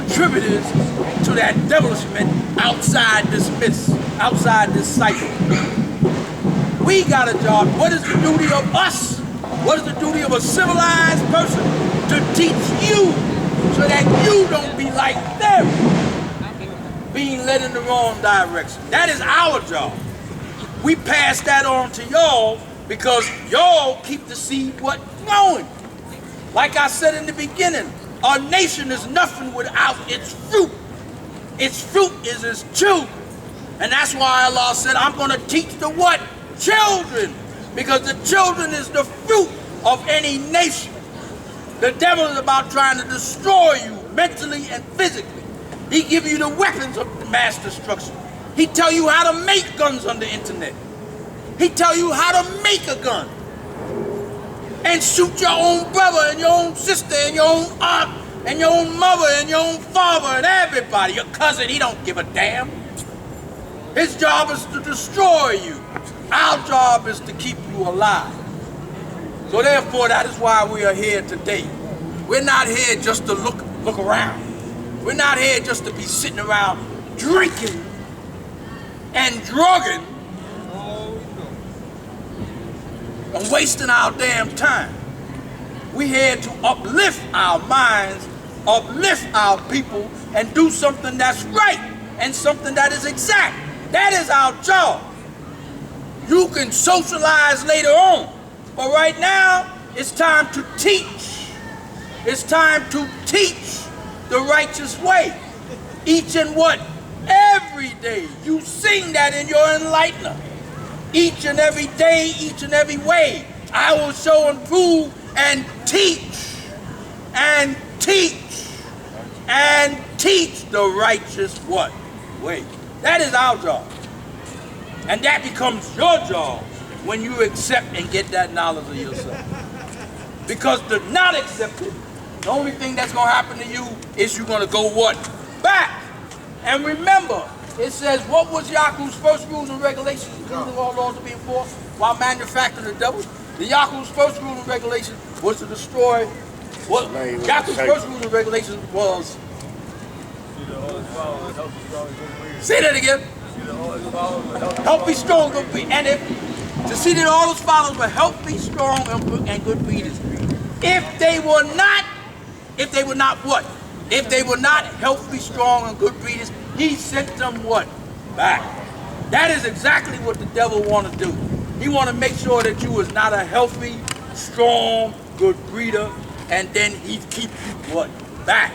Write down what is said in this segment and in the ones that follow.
contributors to that devilishment outside this mist, outside this cycle. We got a job. What is the duty of us? What is the duty of a civilized person? To teach you so that you don't be like them, being led in the wrong direction. That is our job. We pass that on to y'all because y'all keep the seed growing. Like I said in the beginning, our nation is nothing without its fruit. Its fruit is its children. And that's why Allah said, I'm going to teach the what? Children. Because the children is the fruit of any nation. The devil is about trying to destroy you mentally and physically. He give you the weapons of mass destruction. He tell you how to make guns on the internet. He tell you how to make a gun. And shoot your own brother and your own sister and your own aunt and your own mother and your own father and everybody. Your cousin, he don't give a damn. His job is to destroy you. Our job is to keep you alive. So therefore, that is why we are here today. We're not here just to look around. We're not here just to be sitting around drinking and drugging and wasting our damn time. We're here to uplift our minds, uplift our people, and do something that's right and something that is exact. That is our job. You can socialize later on, but right now, it's time to teach. It's time to teach the righteous way. Each and what? Every day. You sing that in your enlightener. Each and every day, each and every way. I will show and prove and teach and teach and teach the righteous what? Way. That is our job. And that becomes your job when you accept and get that knowledge of yourself. Because to not accept it, the only thing that's going to happen to you is you're going to go what? Back. And remember, it says, what was Yaqu's first rules and regulations? Including all laws to be enforced while manufacturing the devil. The Yaqu's first rule and regulation was to destroy. What Yaqu's first rule and regulation was. Say that again. Help be strong, good breed. And to see that all his followers were healthy, strong, and good breeders. If they were not what? If they were not healthy, strong, and good breeders, he sent them what? Back. That is exactly what the devil want to do. He want to make sure that you is not a healthy, strong, good breeder, and then he keep you what? Back.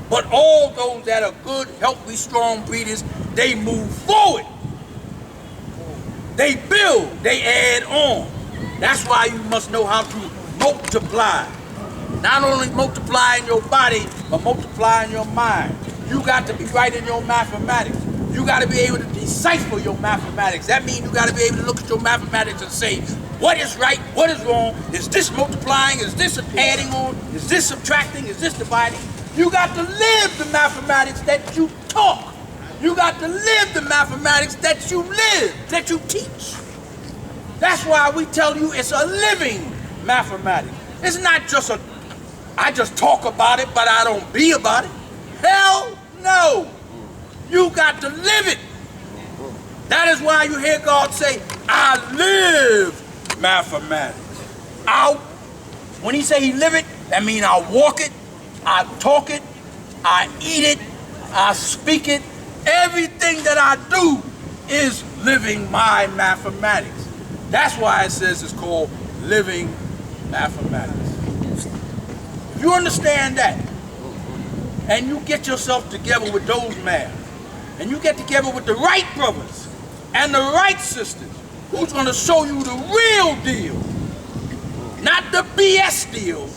But all those that are good, healthy, strong breeders, they move forward. They build, they add on. That's why you must know how to multiply. Not only multiply in your body, but multiply in your mind. You got to be right in your mathematics. You got to be able to decipher your mathematics. That means you got to be able to look at your mathematics and say, what is right, what is wrong? Is this multiplying? Is this adding on? Is this subtracting? Is this dividing? You got to live the mathematics that you talk. You got to live the mathematics that you live, that you teach. That's why we tell you it's a living mathematics. It's not just I just talk about it, but I don't be about it. Hell no. You got to live it. That is why you hear God say, I live mathematics. When he say he live it, that means I walk it, I talk it, I eat it, I speak it. Everything that I do is living my mathematics. That's why it says it's called living mathematics. If you understand that, and you get yourself together with those math, and you get together with the right brothers and the right sisters, who's going to show you the real deal, not the BS deal,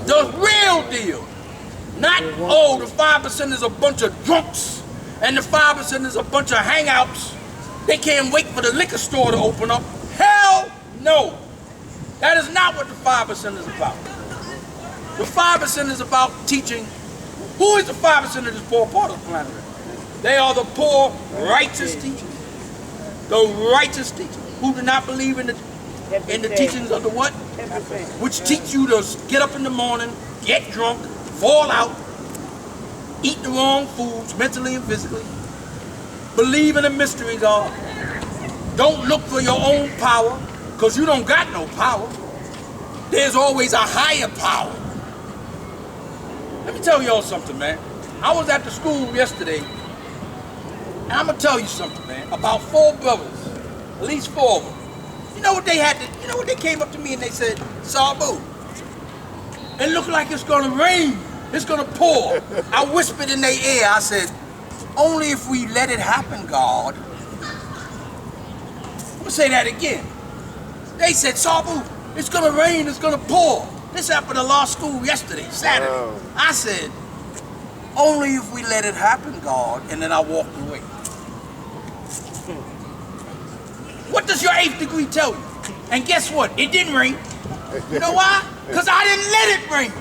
the real deal. Not, oh, the 5% is a bunch of drunks, and the 5% is a bunch of hangouts. They can't wait for the liquor store to open up. Hell no. That is not what the 5% is about. The 5% is about teaching. Who is the 5% of this poor part of the planet? They are the poor, righteous teachers. The righteous teachers who do not believe in the teachings of the what? Which teach you to get up in the morning, get drunk, fall out, eat the wrong foods mentally and physically, believe in a mystery God, don't look for your own power, because you don't got no power. There's always a higher power. Let me tell y'all something, man. I was at the school yesterday, and I'm gonna tell you something, man, about 4 brothers, at least 4 of them. You know what they had to, you know what they came up to me and they said, Sabu, it looked like it's gonna rain, it's gonna pour. I whispered in their ear, I said, only if we let it happen, God. I'm gonna say that again. They said, Sabu, it's gonna rain, it's gonna pour. This happened at law school yesterday, Saturday. Wow. I said, only if we let it happen, God, and then I walked away. What does your 8th degree tell you? And guess what? It didn't rain. You know why? Because I didn't let it rain.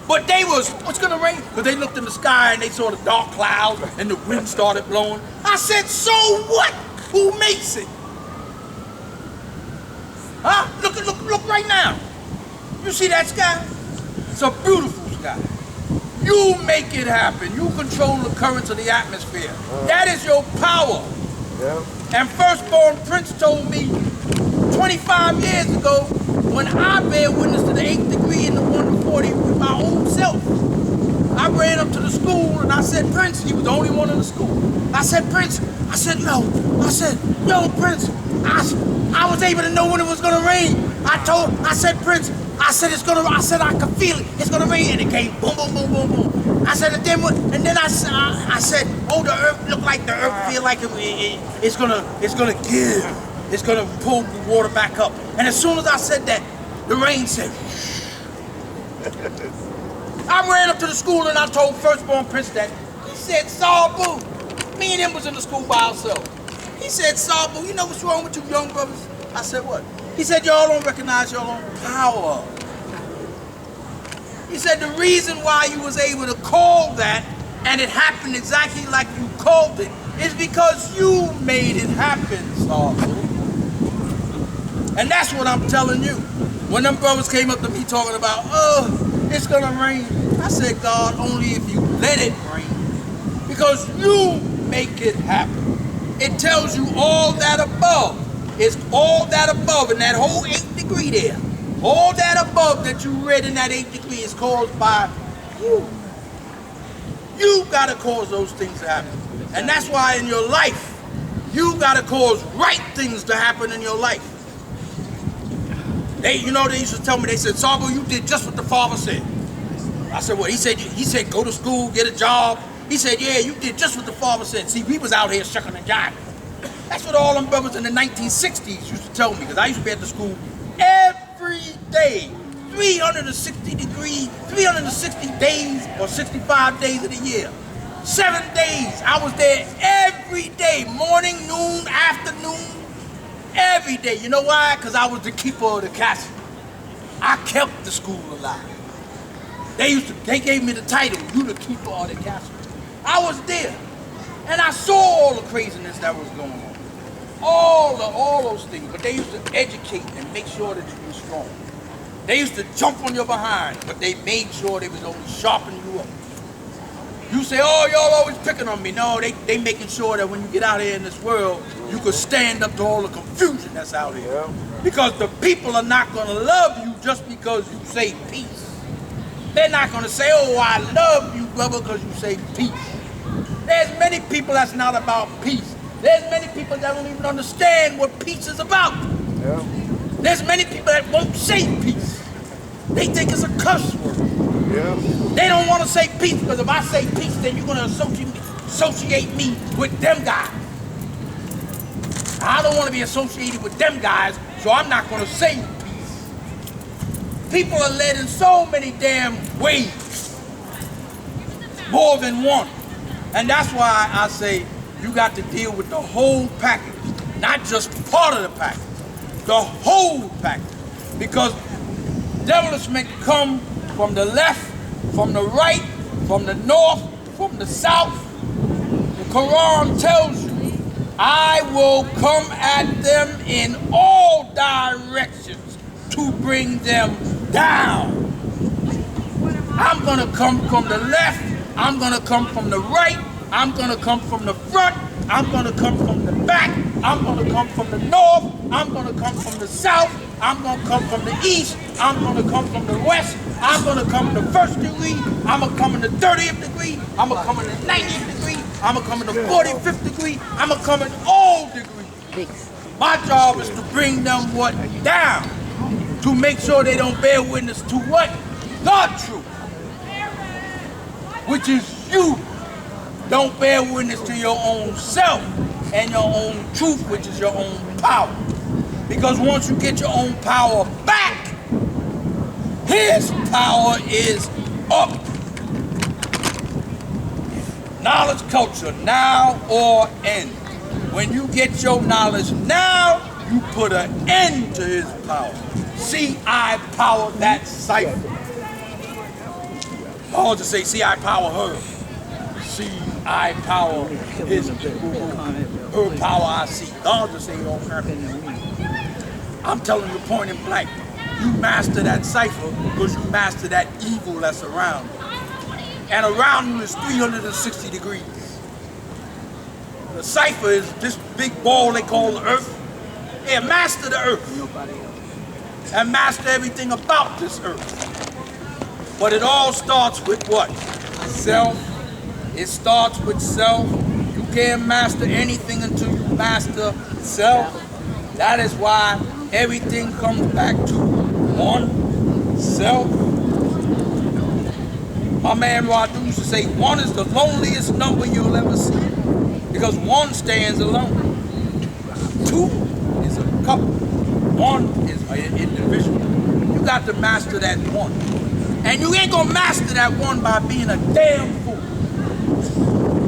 But they was, what's gonna rain? Because they looked in the sky and they saw the dark clouds and the wind started blowing. I said, so what? Who makes it? Huh? Look right now. You see that sky? It's a beautiful sky. You make it happen. You control the currents of the atmosphere. That is your power. Yeah. And Firstborn Prince told me 25 years ago when I bear witness to the 8th degree and the 140 with my own self. I ran up to the school and I said, Prince, he was the only one in the school. I said, Prince, yo, Prince, I was able to know when it was gonna rain. I said, Prince, I said I could feel it. It's gonna rain, and it came boom, boom, boom, boom, boom. I said, and then I said, oh, the earth look like the earth feel like it's gonna give. It's gonna pull the water back up. And as soon as I said that, the rain said. I ran up to the school and I told Firstborn Prince that. He said, Sabu, me and him was in the school by ourselves. He said, Sabu, you know what's wrong with you young brothers? I said, what? He said, y'all don't recognize your own power. He said, the reason why you was able to call that and it happened exactly like you called it is because you made it happen, Sabu. And that's what I'm telling you. When them brothers came up to me talking about, oh, it's gonna rain. I said, God, only if you let it rain. Because you make it happen. It tells you all that above. It's all that above in that whole 8th degree there. All that above that you read in that 8th degree is caused by you. You gotta cause those things to happen. And that's why in your life, you gotta cause right things to happen in your life. They used to tell me, they said, Sabu, you did just what the Father said. I said, what? He said, go to school, get a job. He said, yeah, you did just what the Father said. See, we was out here shucking and jiving. That's what all them brothers in the 1960s used to tell me, because I used to be at the school every day, 360 days or 65 days of the year. 7 days, I was there every day, morning, noon, afternoon, every day. You know why? Because I was the keeper of the castle. I kept the school alive. They gave me the title, you the keeper of the castle. I was there, and I saw all the craziness that was going on. All those things, but they used to educate and make sure that you were strong. They used to jump on your behind, but they made sure they was only sharpening you up. You say, oh, y'all always picking on me. No, they making sure that when you get out here in this world, you could stand up to all the confusion that's out here. Yeah. Because the people are not gonna love you just because you say peace. They're not gonna say, oh, I love you, brother, because you say peace. There's many people that's not about peace. There's many people that don't even understand what peace is about. Yeah. There's many people that won't say peace. They think it's a curse word. Yeah. They don't want to say peace because if I say peace, then you're going to associate me with them guys. I don't want to be associated with them guys, so I'm not going to say peace. People are led in so many damn ways, more than one. And that's why I say you got to deal with the whole package, not just part of the package, the whole package. Because devilish men come from the left, from the right, from the north, from the south. The Quran tells you, I will come at them in all directions to bring them down. I'm gonna come from the left, I'm gonna come from the right, I'm gonna come from the front, I'm gonna come from the back, I'm gonna come from the north, I'm gonna come from the south, I'm gonna come from the east, I'm gonna come from the west, I'm gonna come in the first degree, I'm gonna come in the 30th degree, I'm gonna come in the 90th degree, I'm gonna come in the 45th degree, I'm gonna come in all degrees. My job is to bring them what? Down. To make sure they don't bear witness to what? The truth. Which is you. Don't bear witness to your own self and your own truth, which is your own power. Because once you get your own power back, his power is up. Knowledge culture, now or end. When you get your knowledge now, you put an end to his power. See, I power that cipher. I'll just say, see, I power her. See, I power his her power I see. I'll just say, all kinds of things. I'm telling you point in blank. You master that cipher because you master that evil that's around you. And around you is 360 degrees. The cipher is this big ball they call the earth. Yeah, master the earth. And master everything about this earth. But it all starts with what? Self. It starts with self. You can't master anything until you master self. That is why everything comes back to one, self. My man Radu used to say, one is the loneliest number you'll ever see. Because one stands alone. Two is a couple. One is an individual. You got to master that one. And you ain't gonna master that one by being a damn fool.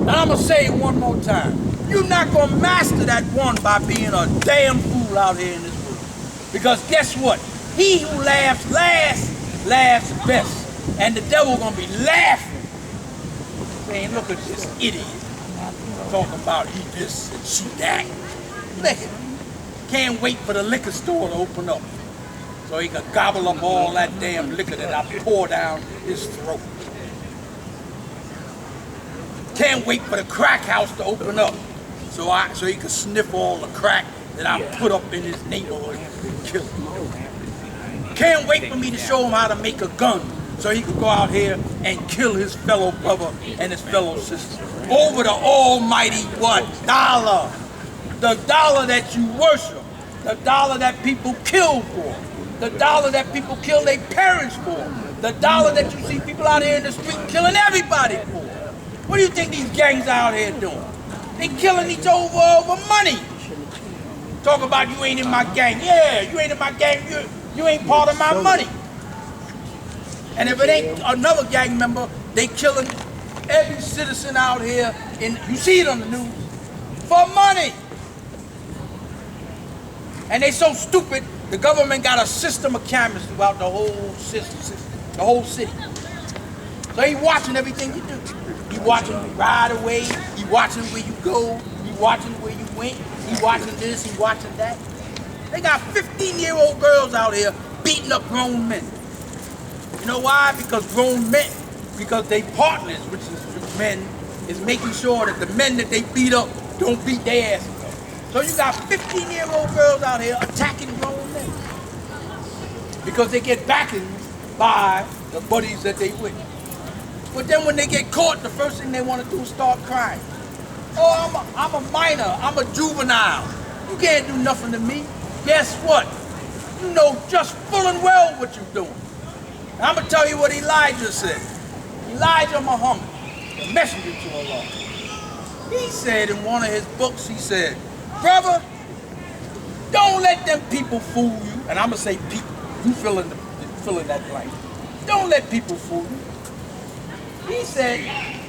And I'm gonna say it one more time. You're not gonna master that one by being a damn fool out here in this world. Because guess what? He who laughs last, laughs best. And the devil gonna be laughing, saying, look at this idiot. Talking about he this and she that. Look at him. Can't wait for the liquor store to open up so he can gobble up all that damn liquor that I pour down his throat. Can't wait for the crack house to open up so he can sniff all the crack that I put up in his neighborhood and kill him. Can't wait for me to show him how to make a gun so he could go out here and kill his fellow brother and his fellow sister. Over the almighty what? Dollar. The dollar that you worship. The dollar that people kill for. The dollar that people kill their parents for. The dollar that you see people out here in the street killing everybody for. What do you think these gangs out here doing? They killing each other over money. Talk about you ain't in my gang. Yeah, you ain't in my gang. You ain't part of my money. And if it ain't another gang member, they killing every citizen out here, you see it on the news, for money. And they so stupid, the government got a system of cameras throughout the whole system, the whole city. So he watching everything you do. He watching you ride away, he watching where you go, he watching where you went, he watching this, he watching that. They got 15-year-old girls out here beating up grown men. You know why? Because grown men, because they partners, which is men, is making sure that the men that they beat up don't beat their asses up. So you got 15-year-old girls out here attacking grown men. Because they get backing by the buddies that they with. But then when they get caught, the first thing they want to do is start crying. Oh, I'm a minor, I'm a juvenile. You can't do nothing to me. Guess what? You know just full and well what you're doing. I'm going to tell you what Elijah said. Elijah Muhammad, the messenger to Allah. He said in one of his books, he said, brother, don't let them people fool you. And I'm going to say people. You fill in that blank. Don't let people fool you. He said,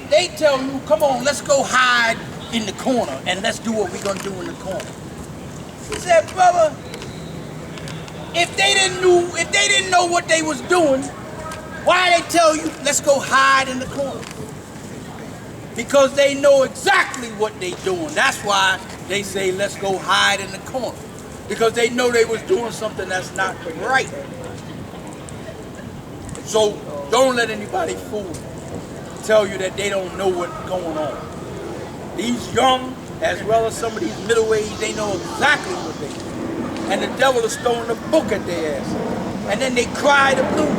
they tell you, come on, let's go hide in the corner and let's do what we're going to do in the corner. He said, brother, if they didn't know what they was doing, why they tell you, let's go hide in the corner? Because they know exactly what they doing. That's why they say, let's go hide in the corner. Because they know they was doing something that's not right. So don't let anybody fool you, tell you that they don't know what's going on. These young, as well as some of these middle-aged, they know exactly what they do. And the devil is throwing a book at their ass. And then they cry the blues.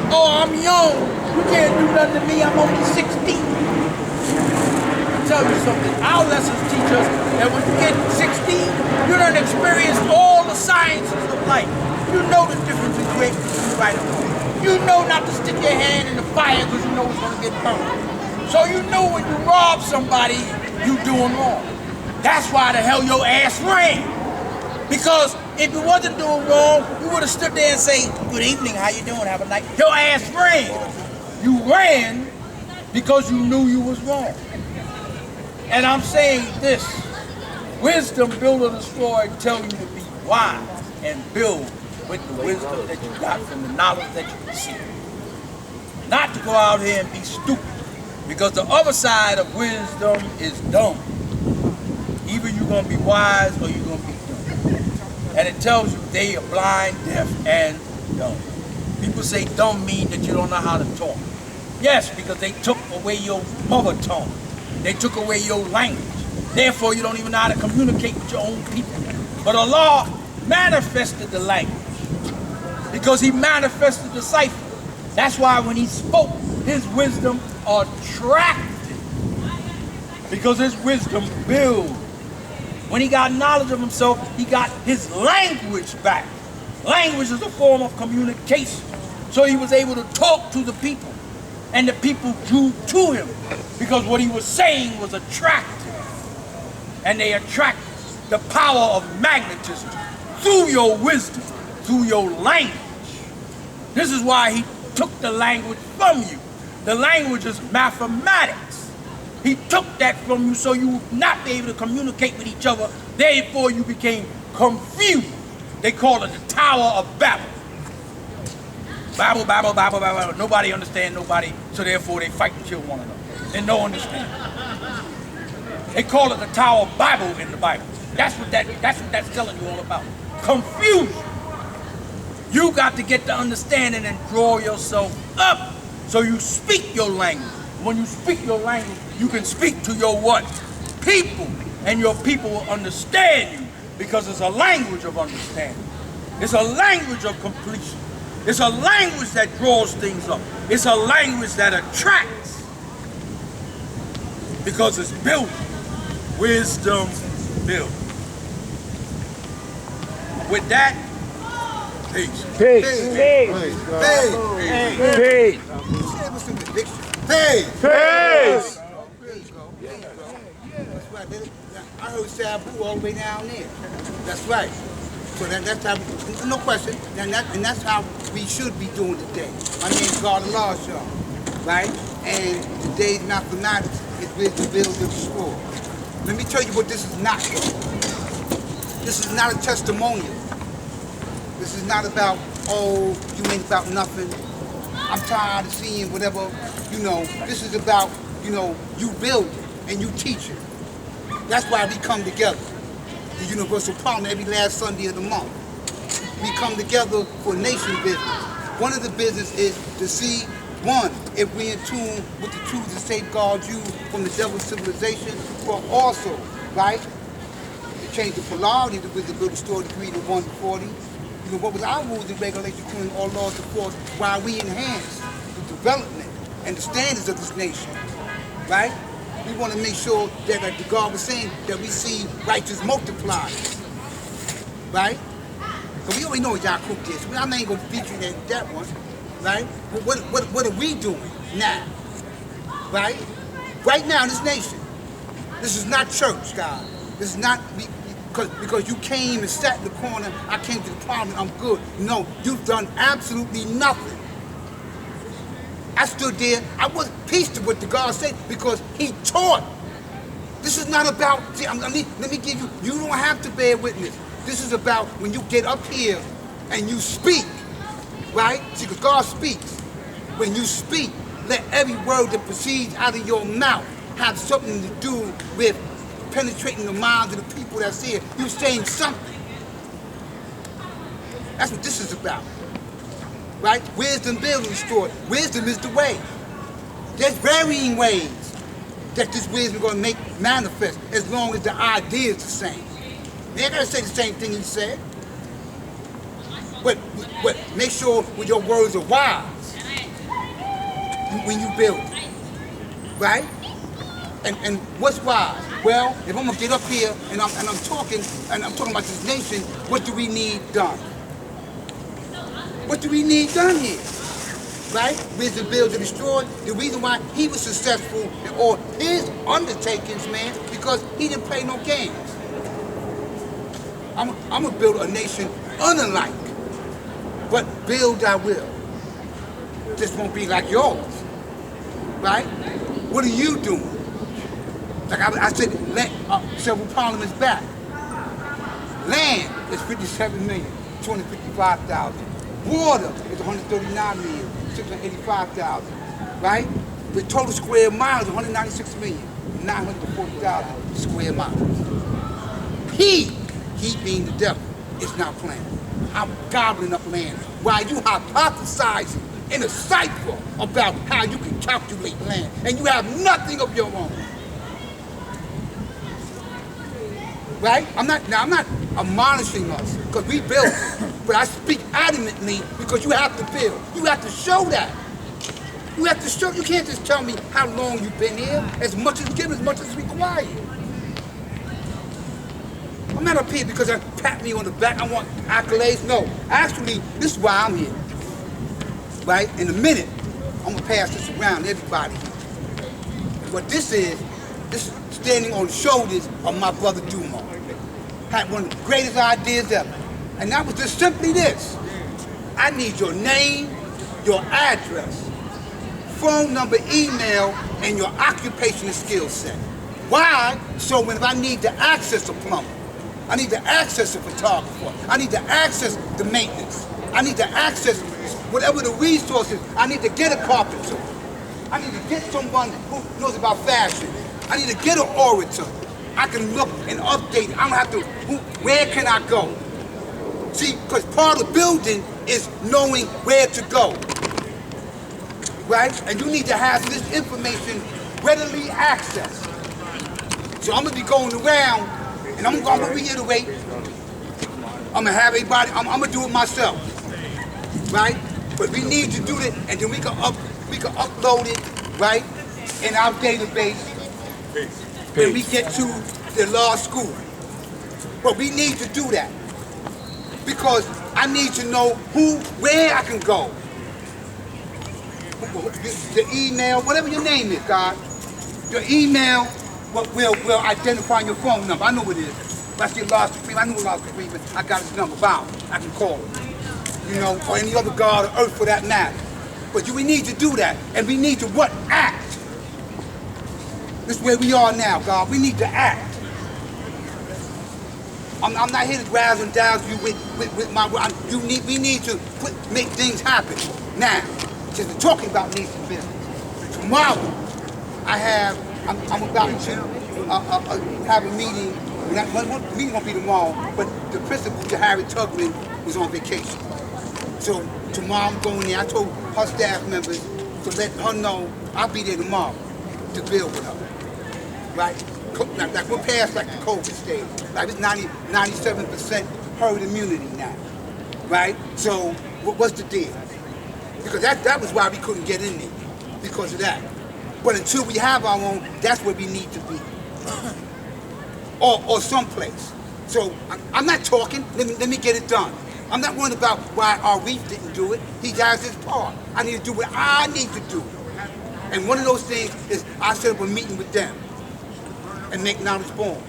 Oh, I'm young. You can't do nothing to me. I'm only 16. I'll tell you something. Our lessons teach us that when you get 16, you done experienced all the sciences of life. You know the difference between great and right and wrong. You know not to stick your hand in the fire because you know it's going to get burned. So you know when you rob somebody, you doing wrong. That's why the hell your ass ran. Because if you wasn't doing wrong, you would have stood there and say, good evening, how you doing, have a night. Your ass ran. You ran because you knew you was wrong. And I'm saying this, wisdom, build or destroy, tell you to be wise and build with the wisdom that you got from the knowledge that you receive. Not to go out here and be stupid, because the other side of wisdom is dumb. Either you're going to be wise or you're going to be dumb. And it tells you they are blind, deaf, and dumb. People say dumb mean that you don't know how to talk. Yes, because they took away your mother tongue. They took away your language. Therefore, you don't even know how to communicate with your own people. But Allah manifested the language because He manifested the cipher. That's why when He spoke, His wisdom attracted, because His wisdom builds. When He got knowledge of Himself, He got His language back. Language is a form of communication. So He was able to talk to the people, and the people drew to Him because what He was saying was attractive. And they attract the power of magnetism through your wisdom, through your language. This is why He took the language from you. The language is mathematics. He took that from you so you would not be able to communicate with each other. Therefore, you became confused. They call it the Tower of Babel. Babel, Babel, Babel, Babel. Nobody understands nobody, so therefore they fight and kill one another. And no understand. They call it the Tower of Babel in the Bible. That's what that's telling you all about. Confusion. You got to get the understanding and draw yourself up so you speak your language. When you speak your language, you can speak to your what? People. And your people will understand you because it's a language of understanding. It's a language of completion. It's a language that draws things up. It's a language that attracts because it's building. Wisdom build. With that, peace. Peace. Peace. Peace. Peace. That's right. I heard Sabu all the way down there. That's right. So that's how, no question, and that's how we should be doing today. My name is Garden Larshaw, right? And today's mathematics is wisdom, build, and destroy. Let me tell you what this is not. This is not a testimonial. This is not about, oh, you ain't about nothing. I'm tired of seeing whatever, you know. This is about, you know, you build it and you teach it. That's why we come together. The Universal Partner every last Sunday of the month. We come together for nation business. One of the business is to see, one, if we're in tune with the truth to safeguard you from the devil's civilization, but also, right, to change the polarity, the visibility, store degree to 1 to 40. You know, what was our rules and regulations, including all laws of force, while we enhance the development and the standards of this nation, right? We want to make sure that, like the God was saying, that we see righteous multiply, right? Because we already know what Yakub did, so I'm not even going to feature that one, right? But what are we doing now, right? Right now in this nation, this is not church, God. This is not, because you came and sat in the corner, I came to the parliament, I'm good. No, you've done absolutely nothing. I stood there, I was peace to what the God said because He taught. This is not about, see, let me give you, you don't have to bear witness. This is about when you get up here and you speak, right? See, because God speaks. When you speak, let every word that proceeds out of your mouth have something to do with penetrating the minds of the people that's here. You're saying something. That's what this is about. right? Wisdom builds and restores. Wisdom is the way. There's varying ways that this wisdom is going to make manifest as long as the idea is the same. They ain't going to say the same thing he said. But make sure your words are wise when you build it, right? And what's wise? Well, if I'm gonna get up here and I'm talking about this nation, what do we need done? What do we need done here? Right? Wisdom builds and destroyed. The reason why he was successful in all his undertakings, man, because he didn't play no games. I'm gonna build a nation unlike, but build I will. This won't be like yours, right? What are you doing? Like I said, several parliaments back. Land is 57,255,000. Water is 139,685,000, right? The total square miles is 196,940,000 square miles. He being the devil, is not playing. I'm gobbling up land while you hypothesizing in a cipher about how you can calculate land, and you have nothing of your own. Right? I'm not admonishing us because we built it, but I speak adamantly because you have to build. You have to show that. You have to show. You can't just tell me how long you've been here. As much as given, as much as required. I'm not up here because I pat me on the back. I want accolades. No, actually, this is why I'm here. Right? In a minute, I'm gonna pass this around to everybody. What this is standing on the shoulders of my brother Dumo. Had one of the greatest ideas ever. And that was just simply this. I need your name, your address, phone number, email, and your occupational skill set. Why? So when I need to access a plumber, I need to access a photographer, I need to access the maintenance, I need to access whatever the resources, I need to get a carpenter, I need to get someone who knows about fashion, I need to get an orator. I can look and update. I don't have to, where can I go? See, because part of building is knowing where to go. Right? And you need to have this information readily accessed. So I'm going to be going around, and I'm going to reiterate. I'm going to have everybody, I'm going to do it myself. Right? But we need to do it, and then we can upload it, right, in our database. When we get to the law school. But we need to do that. Because I need to know where I can go. The email, whatever your name is, God. Your email will identify your phone number. I know what it is. If I see Law Supreme, I know Law Supreme, but I got his number. Bow. I can call him. You know, or any other God on earth for that matter. But we need to do that. And we need to what? Act. This is where we are now, God. We need to act. I'm not here to razzle and dazzle you with my word. We need to make things happen. Now, since we're talking about nation business, tomorrow I'm about to have a meeting. The meeting won't be tomorrow, but the principal, Harry Tugman, was on vacation. So tomorrow I'm going there. I told her staff members to let her know I'll be there tomorrow to build with her. Right? Like we're past like the COVID stage. Like it's 97% herd immunity now. Right? So what's the deal? Because that was why we couldn't get in there. Because of that. But until we have our own, that's where we need to be. Or someplace. So I'm not talking, let me get it done. I'm not worried about why Arif didn't do it. He does his part. I need to do what I need to do. And one of those things is I set up a meeting with them and make knowledge born.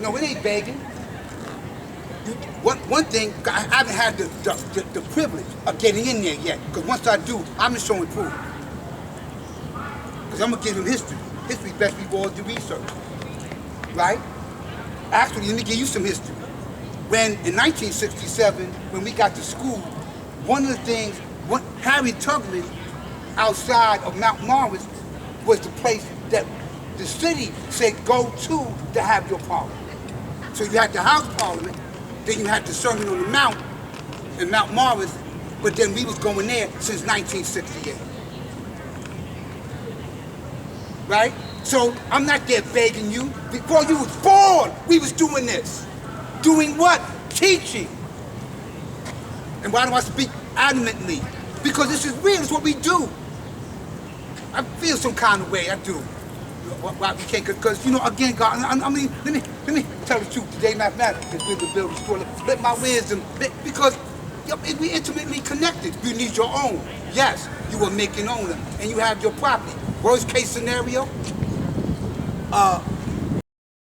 No, it ain't begging. One thing, I haven't had the privilege of getting in there yet, because once I do, I'm just showing proof. Because I'm going to give them history. History best before the research. Right? Actually, let me give you some history. When, in 1967, when we got to school, one of the things, Harry Tugman, outside of Mount Morris, was the place that the city said go to have your parliament. So you had the House Parliament, then you had the Sermon on the Mount in Mount Morris, But then we was going there since 1968. Right? So I'm not there begging you. Before you was born, we was doing this. Doing what? Teaching. And why do I speak adamantly? Because this is real, it's what we do. I feel some kind of way, I do. Why we can't, because, you know, again, God, I mean, let me tell the truth. Today, mathematics is with the building store. Let my wisdom, because we intimately connected. You need your own. Yes, you are making owner, and you have your property. Worst case scenario,